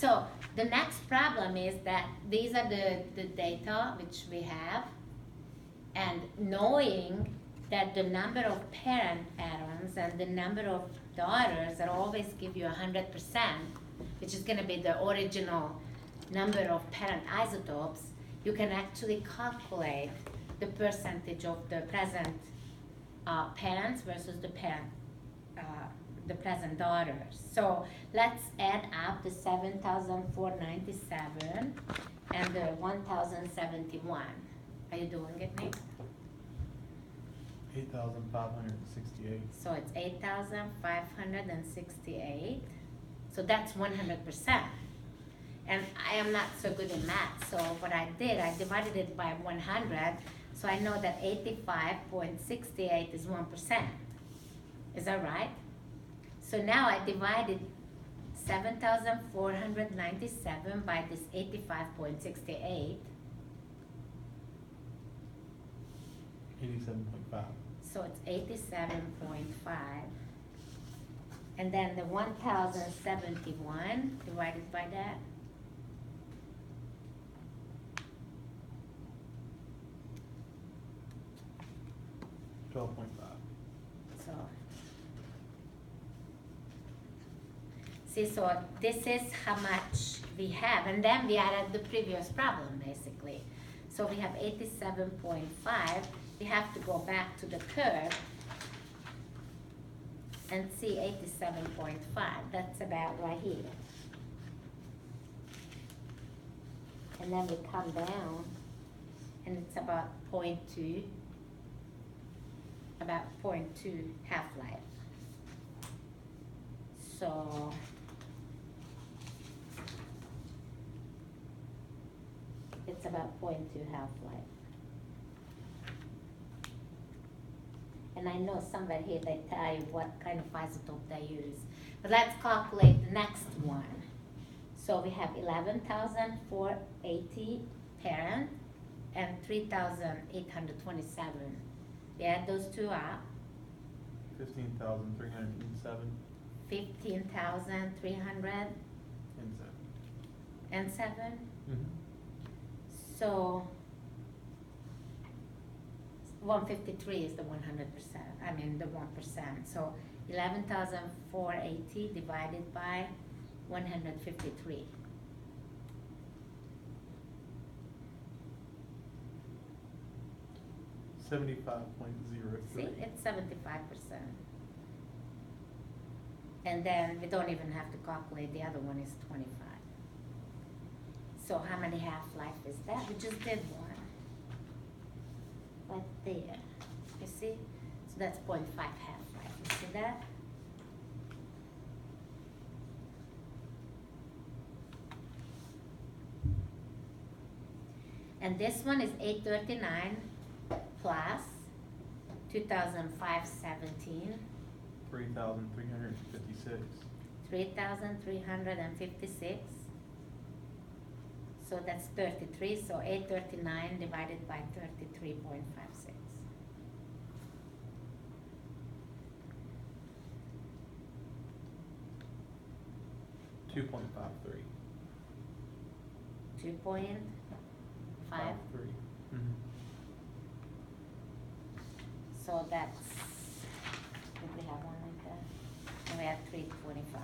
So the next problem is that these are the data which we have, and knowing that the number of parent atoms and the number of daughters are always give you 100%, which is going to be the original number of parent isotopes, you can actually calculate the percentage of the present parents versus the present daughters. So let's add up the 7,497 and the 1,071. Are you doing it, Nick? 8,568. So it's 8,568. So that's 100%. And I am not so good in math, so what I did, I divided it by 100, so I know that 85.68 is 1%. Is that right? So now I divided 7,497 by this 85.68. 87.5. So it's 87.5. And then the 1,071 divided by that. 12.5. So, see, so this is how much we have, and then we are at the previous problem, basically. So we have 87.5, we have to go back to the curve and see 87.5, that's about right here. And then we come down, and it's about 0.2. About 0.2 half-life. So it's about 0.2 half-life. And I know somewhere here they tell you what kind of isotope they use. But let's calculate the next one. So we have 11,480 parent and 3,827. We add those two up. 15,307. 15,307. And 7. Mm-hmm. So 153 is the 100%. I mean the 1%. So 11,480 divided by 153. $75.03. See, it's 75%. And then we don't even have to calculate, the other one is 25. So how many half-life is that? We just did one. Right there. You see? So that's 0.5 half-life. You see that? And this one is 839 plus 2,517. 3,356. 3,356. So that's 33. So 839 divided by 33.56. 2.53. 2.53. Mm-hmm. So that's, did we have one like that? And we have 325.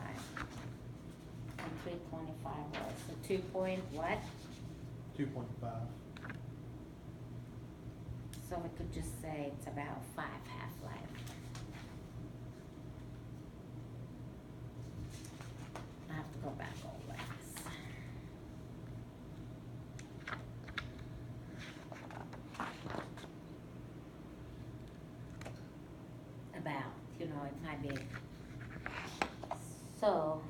And 325 was, so 2 point what? 2.5. So we could just say it's about 5 half-life. I have to go back always. About, it might be. So,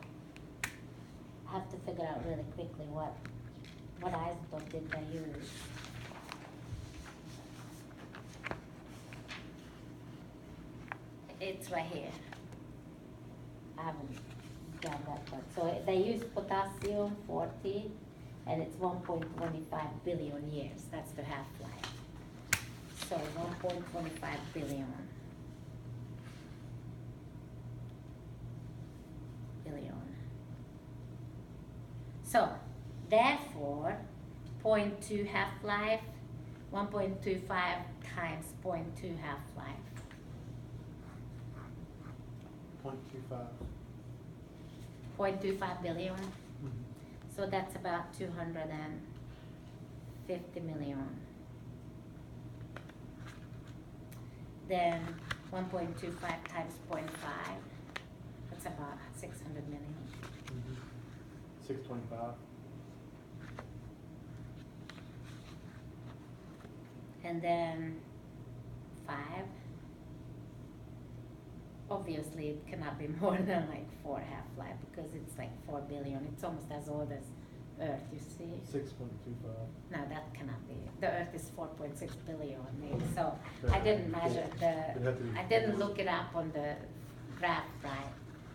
I have to figure out really quickly what isotope did they use. It's right here. I haven't done that one. So they use potassium 40, and it's 1.25 billion years. That's the half-life. So 1.25 billion. So, therefore, 0.2 half-life, 1.25 times 0.2 half-life. 0.25. 0.25 billion. Mhm. So that's about 250 million. Then 1.25 times 0.5, that's about 600 million. 625. And then 5. Obviously, it cannot be more than like 4 half-life because it's like 4 billion. It's almost as old as Earth, you see? 6.25. No, that cannot be. The Earth is 4.6 billion, maybe. So I didn't measure It'd have to be I didn't look it up on the graph, right?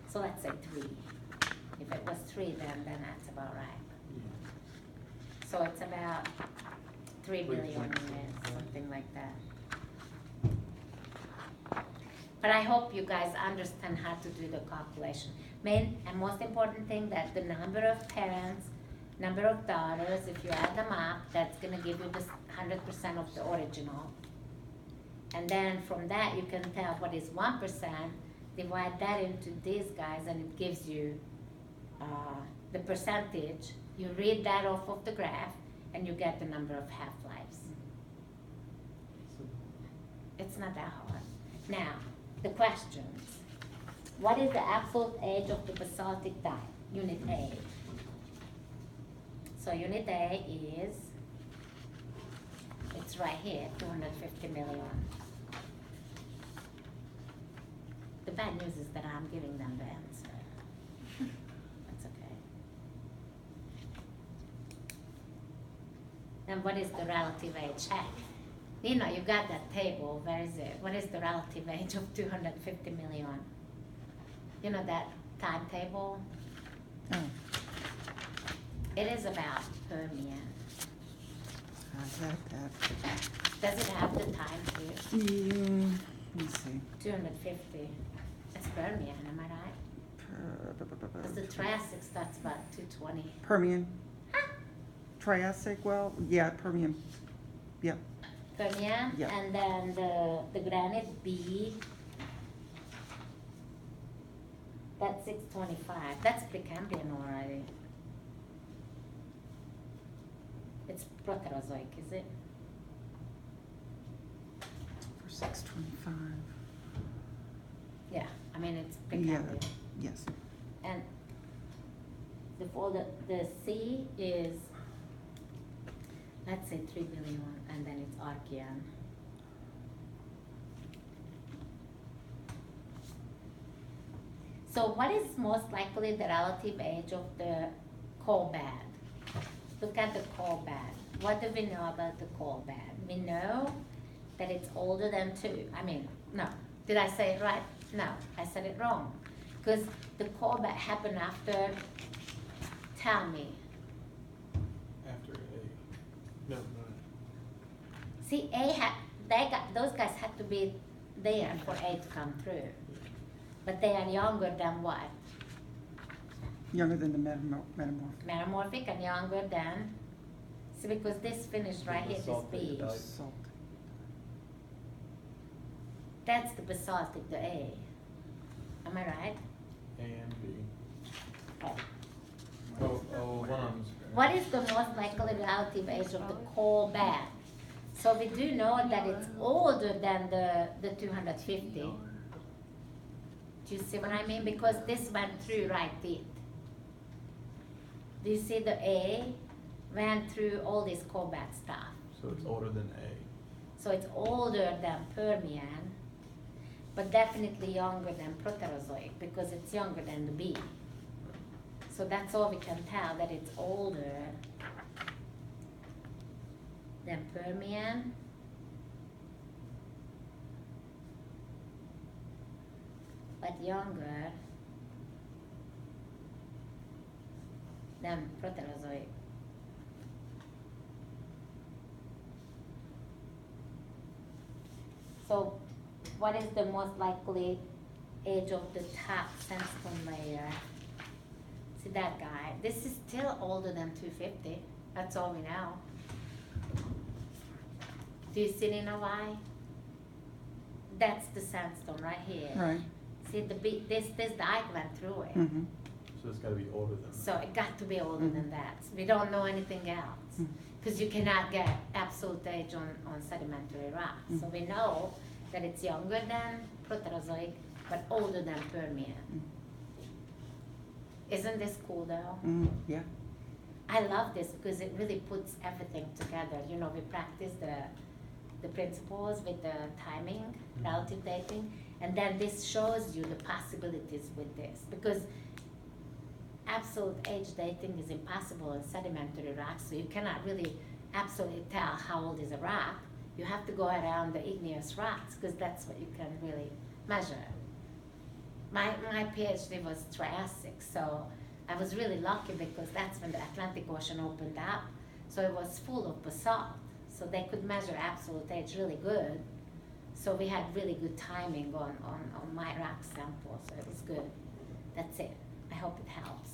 So let's say 3. If it was 3, then that's about right. Yeah. So it's about 3 billion 3.6, years, yeah. something like that. But I hope you guys understand how to do the calculation. Main and most important thing that the number of parents, number of daughters, if you add them up, that's gonna give you this 100% of the original. And then from that, you can tell what is 1%, divide that into these guys, and it gives you the percentage. You read that off of the graph, and you get the number of half-lives. It's not that hard. Now, the questions. What is the absolute age of the basaltic dye? Unit A. So unit A is, it's right here, 250 million. The bad news is that I'm giving them the answer. That's okay. And what is the relative age? Heck, you know, you got that table, where is it? What is the relative age of 250 million? You know that timetable? Oh, It is about Permian. I had that. Does it have the time too? Let me see. 250. It's Permian, am I right? Because the Triassic starts about 220. Permian. Triassic, well, yeah, Permian. Yep. Permian, Yeah. and then the granite B, that's 625. That's Precambrian already. It's Proterozoic, is it? For 625. Yeah, I mean it's Yeah, Precambrian. yes. And the C is, let's say 3 billion, and then it's Archean. So what is most likely the relative age of the coal bed? Look at the coal bed. What do we know about the coal bed? We know that it's older than 2. I mean, no. Did I say it right? No, I said it wrong. Because the coal bed happened after, tell me. After A. No. See, those guys had to be there for A to come through. But they are younger than what? Younger than the metamorphic. Metamorphic and younger than, see, because this finished right here, this Basaltic B. dye. Salt. That's the basaltic, the A. Am I right? A and B. Okay. One. What is the most likely relative age of the coal bed? So we do know that it's older than the 250. Do you see what I mean? Because this went through right it. Do you see the A went through all this coal bed stuff? So it's older than A. So it's older than Permian, but definitely younger than Proterozoic because it's younger than the B. So that's all we can tell, that it's older than Permian. But younger than Proterozoic. So what is the most likely age of the top sandstone layer? See that guy, this is still older than 250, that's all we know. Do you see in Hawaii? That's the sandstone right here. Right. See, this dike went through it. Mm-hmm. So it's gotta be older than. So it got to be older than that. We don't know anything else. Mhm. Because you cannot get absolute age on sedimentary rock. So we know that it's younger than Proterozoic, but older than Permian. Isn't this cool though? Mm, yeah. I love this because it really puts everything together. You know, we practice the principles with the timing, relative dating, and then this shows you the possibilities with this. Because absolute age dating is impossible in sedimentary rocks, so you cannot really absolutely tell how old is a rock. You have to go around the igneous rocks because that's what you can really measure. My PhD was Triassic, so I was really lucky because that's when the Atlantic Ocean opened up. So it was full of basalt, so they could measure absolute age really good. So we had really good timing on my rock sample, so it was good. That's it. I hope it helps.